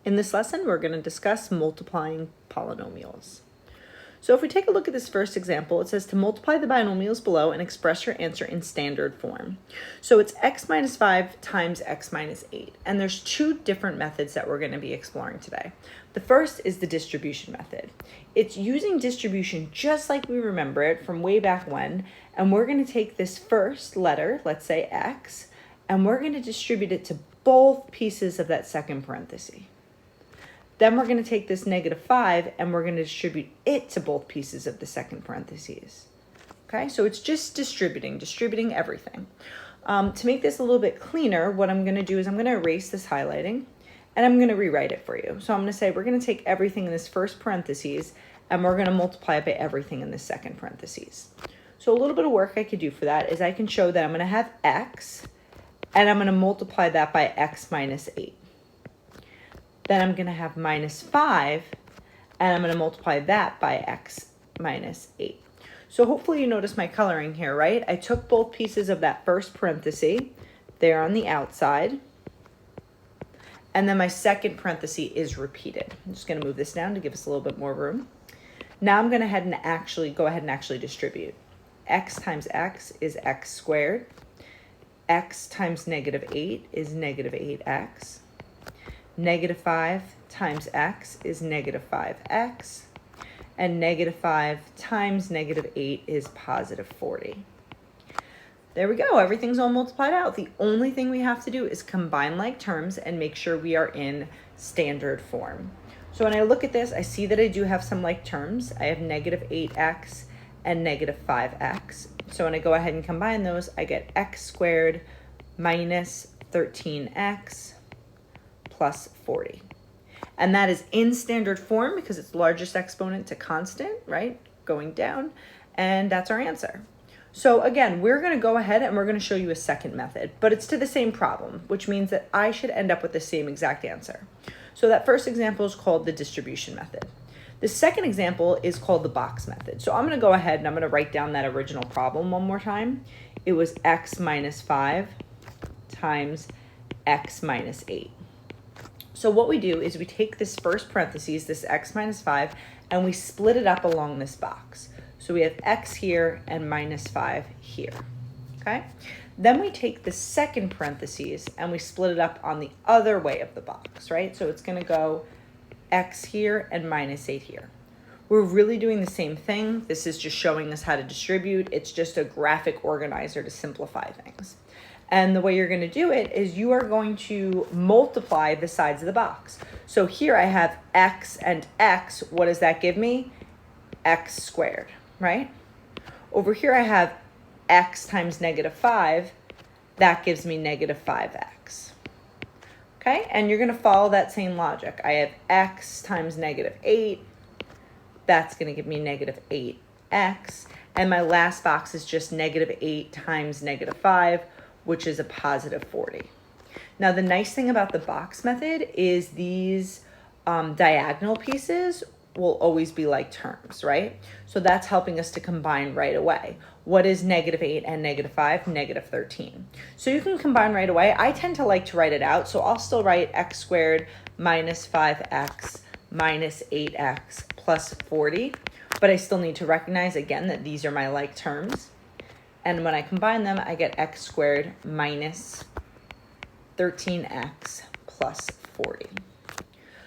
In this lesson, we're going to discuss multiplying polynomials. So if we take a look at this first example, it says to multiply the binomials below and express your answer in standard form. So it's x minus 5 times x minus 8. And there's two different methods that we're going to be exploring today. The first is the distribution method. It's using distribution just like we remember it from way back when. And we're going to take this first letter, let's say x, and we're going to distribute it to both pieces of that second parenthesis. Then we're going to take this -5 and we're going to distribute it to both pieces of the second parentheses. Okay, so it's just distributing everything. To make this a little bit cleaner, what I'm going to do is I'm going to erase this highlighting and I'm going to rewrite it for you. So I'm going to say we're going to take everything in this first parentheses and we're going to multiply it by everything in the second parentheses. So a little bit of work I could do for that is I can show that I'm going to have x and I'm going to multiply that by x minus 8. Then I'm going to have -5, and I'm going to multiply that by x minus 8. So hopefully you notice my coloring here, right? I took both pieces of that first parenthesis, they're on the outside, and then my second parenthesis is repeated. I'm just going to move this down to give us a little bit more room. Now I'm going to go ahead and actually distribute. X times x is x squared. X times -8 is -8x. -5 times x is -5x, and -5 times -8 is +40. There we go, everything's all multiplied out. The only thing we have to do is combine like terms and make sure we are in standard form. So when I look at this, I see that I do have some like terms. I have -8x and -5x. So when I go ahead and combine those, I get x squared minus 13x plus 40. And that is in standard form because it's largest exponent to constant, right? Going down. And that's our answer. So again, we're going to go ahead and we're going to show you a second method, but it's to the same problem, which means that I should end up with the same exact answer. So that first example is called the distribution method. The second example is called the box method. So I'm going to go ahead and I'm going to write down that original problem one more time. It was x minus 5 times x minus 8. So what we do is we take this first parentheses, this x minus 5, and we split it up along this box. So we have x here and -5 here, okay? Then we take the second parentheses and we split it up on the other way of the box, right? So it's gonna go x here and -8 here. We're really doing the same thing. This is just showing us how to distribute. It's just a graphic organizer to simplify things. And the way you're going to do it is you are going to multiply the sides of the box. So here I have x and x. What does that give me? X squared, right? Over here I have x times -5. That gives me -5x. Okay, and you're going to follow that same logic. I have x times -8. That's going to give me -8x. And my last box is just -8 times -5, which is a +40. Now, the nice thing about the box method is these diagonal pieces will always be like terms, right? So that's helping us to combine right away. What is -8 and -5? -13. So you can combine right away. I tend to like to write it out, so I'll still write x squared minus 5x minus 8x plus 40, but I still need to recognize again that these are my like terms. And when I combine them, I get x squared minus 13x plus 40.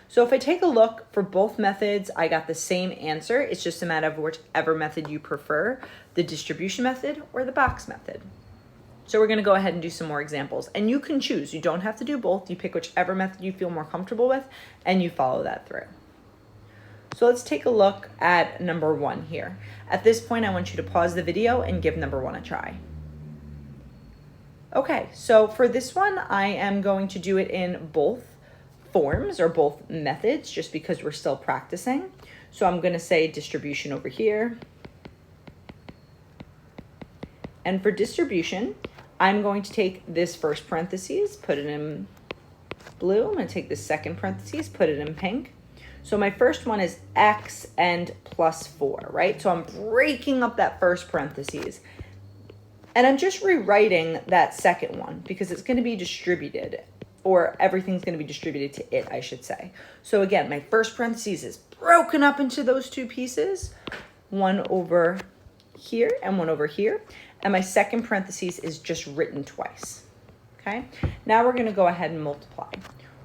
So if I take a look for both methods, I got the same answer. It's just a matter of whichever method you prefer, the distribution method or the box method. So we're going to go ahead and do some more examples. And you can choose. You don't have to do both. You pick whichever method you feel more comfortable with, and you follow that through. So let's take a look at number 1 here. At this point, I want you to pause the video and give number 1 a try. Okay, so for this one, I am going to do it in both forms or both methods just because we're still practicing. So I'm going to say distribution over here. And for distribution, I'm going to take this first parentheses, put it in blue. I'm going to take this second parentheses, put it in pink. So my first one is x and plus 4, right? So I'm breaking up that first parentheses. And I'm just rewriting that second one because it's going to be distributed. or everything's going to be distributed to it, I should say. So again, my first parentheses is broken up into those two pieces, one over here and one over here. And my second parentheses is just written twice, okay? Now we're going to go ahead and multiply.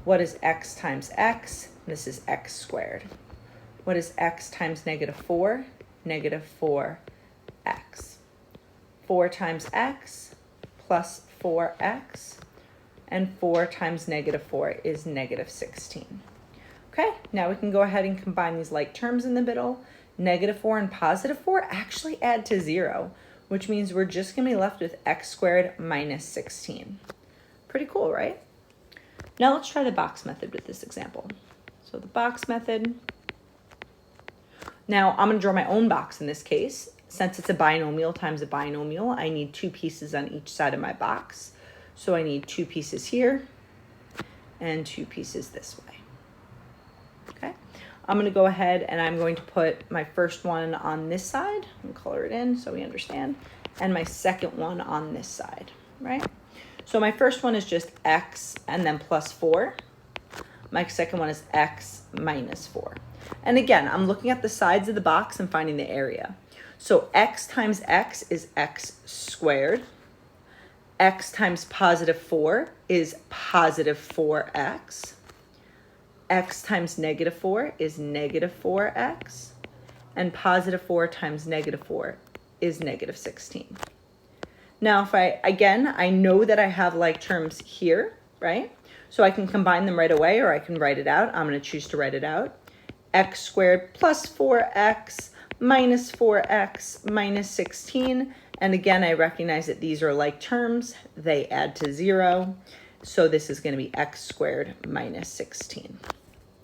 What is x times x? This is x squared. What is x times -4? -4x. 4 times x plus 4x. And 4 times -4 is -16. Okay, now we can go ahead and combine these like terms in the middle. -4 and +4 actually add to 0, which means we're just going to be left with x squared minus 16. Pretty cool, right? Now let's try the box method with this example. So the box method. Now I'm going to draw my own box in this case. Since it's a binomial times a binomial, I need 2 pieces on each side of my box. So I need 2 pieces here and 2 pieces this way. Okay, I'm going to go ahead and I'm going to put my first one on this side and color it in so we understand, and my second one on this side, right? So my first one is just x and then plus 4. My second one is x minus 4. And again, I'm looking at the sides of the box and finding the area. So x times x is x squared. X times +4 is +4x. X times -4 is -4x. And +4 times -4 is -16. Now, if I know that I have like terms here, right? So I can combine them right away, or I can write it out. I'm going to choose to write it out. X squared plus 4x minus 4x minus 16. And again, I recognize that these are like terms. They add to 0. So this is going to be x squared minus 16.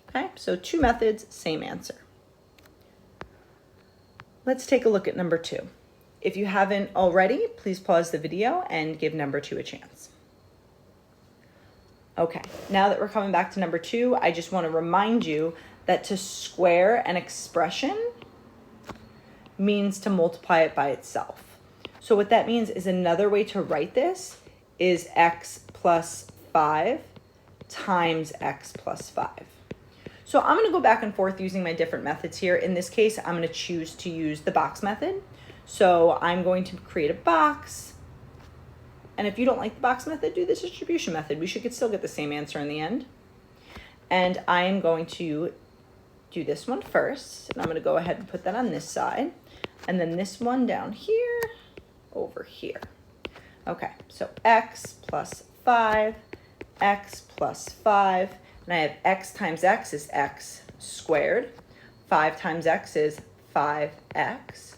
Okay, so 2 methods, same answer. Let's take a look at number 2. If you haven't already, please pause the video and give number 2 a chance. Okay, now that we're coming back to number 2, I just want to remind you that to square an expression means to multiply it by itself. So what that means is another way to write this is x plus 5 times x plus 5. So I'm going to go back and forth using my different methods here. In this case, I'm going to choose to use the box method. So I'm going to create a box. And if you don't like the box method, do the distribution method. We should still get the same answer in the end. And I am going to do this one first. And I'm going to go ahead and put that on this side. And then this one down here, over here. Okay, so x plus 5, x plus 5, and I have x times x is x squared, 5 times x is 5x,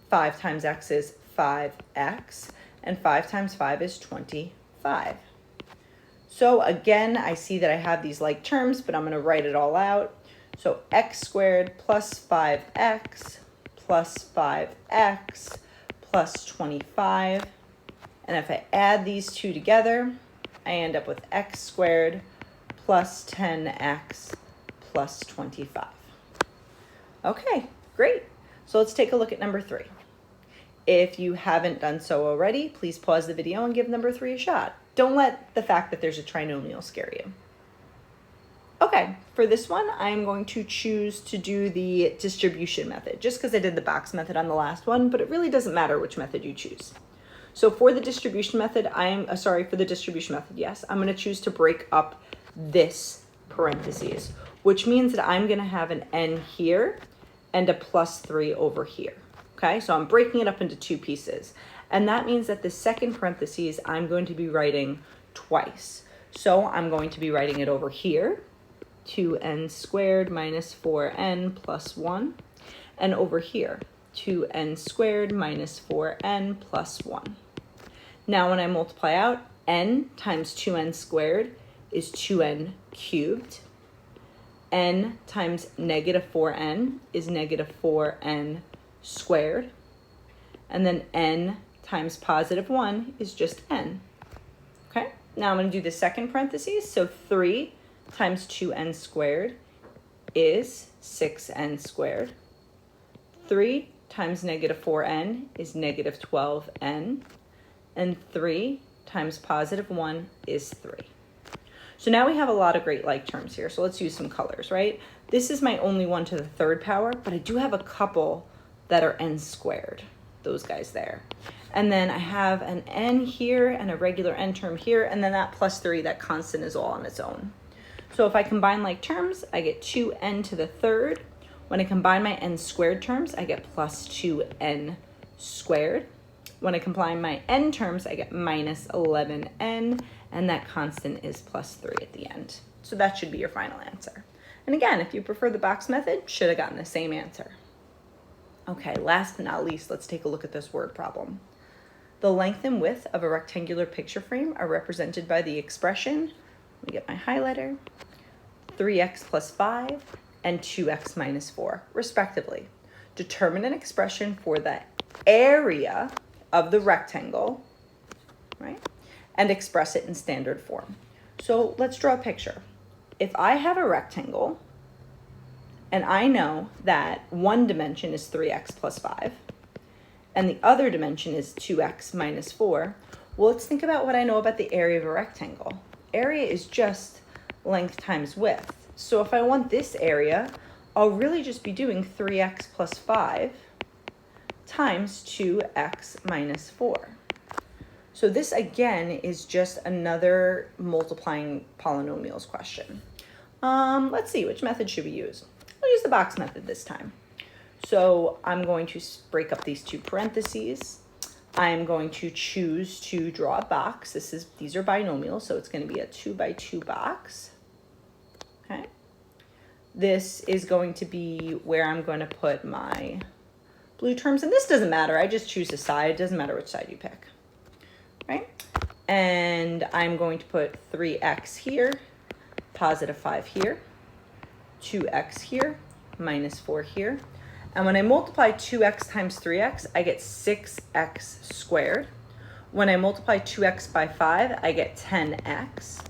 5 times x is 5x, and 5 times 5 is 25. So again, I see that I have these like terms, but I'm going to write it all out. So x squared plus 5x plus 5x plus 25. And if I add these two together, I end up with x squared plus 10x plus 25. Okay, great. So let's take a look at number 3. If you haven't done so already, please pause the video and give number 3 a shot. Don't let the fact that there's a trinomial scare you. Okay, for this one, I'm going to choose to do the distribution method, just because I did the box method on the last one, but it really doesn't matter which method you choose. So for the distribution method, yes, I'm going to choose to break up this parentheses, which means that I'm going to have an n here and a plus 3 over here. Okay, so I'm breaking it up into 2 pieces. And that means that the second parentheses, I'm going to be writing twice. So I'm going to be writing it over here, 2n squared minus 4n plus 1. And over here, 2n squared minus 4n plus 1. Now when I multiply out, n times 2n squared is 2n cubed. N times negative 4n is negative 4n squared. And then n times positive 1 is just n. Okay, now I'm going to do the second parentheses. So 3 times 2n squared is 6n squared. 3 times negative 4n is negative 12n. And 3 times positive 1 is 3. So now we have a lot of great like terms here. So let's use some colors, right? This is my only 1 to the 3rd power, but I do have a couple that are n squared, those guys there. And then I have an n here and a regular n term here, and then that plus 3, that constant is all on its own. So if I combine like terms, I get 2n to the 3rd. When I combine my n squared terms, I get plus 2n squared. When I combine my n terms, I get minus 11n, and that constant is plus 3 at the end. So that should be your final answer. And again, if you prefer the box method, should have gotten the same answer. Okay, last but not least, let's take a look at this word problem. The length and width of a rectangular picture frame are represented by the expression, let me get my highlighter, 3x plus 5 and 2x minus 4, respectively. Determine an expression for the area of the rectangle, right? And express it in standard form. So let's draw a picture. If I have a rectangle and I know that one dimension is 3x plus 5 and the other dimension is 2x minus 4, well, let's think about what I know about the area of a rectangle. Area is just length times width. So if I want this area, I'll really just be doing 3x plus 5 times 2x minus 4. So this again is just another multiplying polynomials question. Let's see, which method should we use? We'll use the box method this time. So I'm going to break up these two parentheses. I'm going to choose to draw a box. These are binomials, so it's going to be a 2 by 2 box. Okay. This is going to be where I'm going to put my blue terms, and this doesn't matter. I just choose a side. It doesn't matter which side you pick, right? And I'm going to put 3x here, positive 5 here, 2x here, minus 4 here. And when I multiply 2x times 3x, I get 6x squared. When I multiply 2x by 5, I get 10x.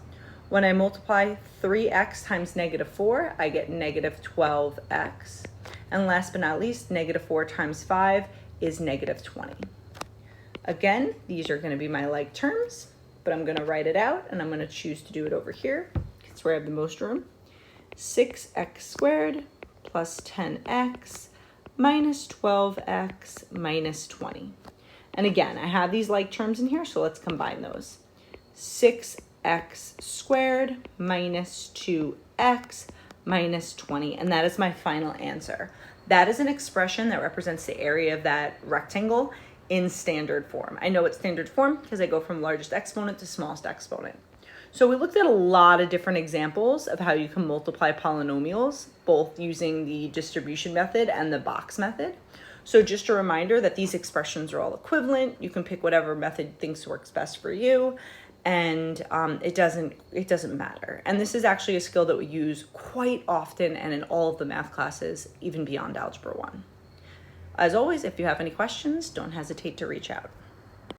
When I multiply 3x times negative 4, I get negative 12x. And last but not least, negative 4 times 5 is negative 20. Again, these are going to be my like terms, but I'm going to write it out, and I'm going to choose to do it over here. It's where I have the most room. 6x squared plus 10x minus 12x minus 20. And again, I have these like terms in here, so let's combine those. 6x squared minus 2x minus 20, and that is my final answer. That is an expression that represents the area of that rectangle in standard form. I know it's standard form because I go from largest exponent to smallest exponent. So we looked at a lot of different examples of how you can multiply polynomials, both using the distribution method and the box method. So just a reminder that these expressions are all equivalent. You can pick whatever method thinks works best for you, and it doesn't matter. And this is actually a skill that we use quite often and in all of the math classes, even beyond Algebra 1. As always, if you have any questions, don't hesitate to reach out.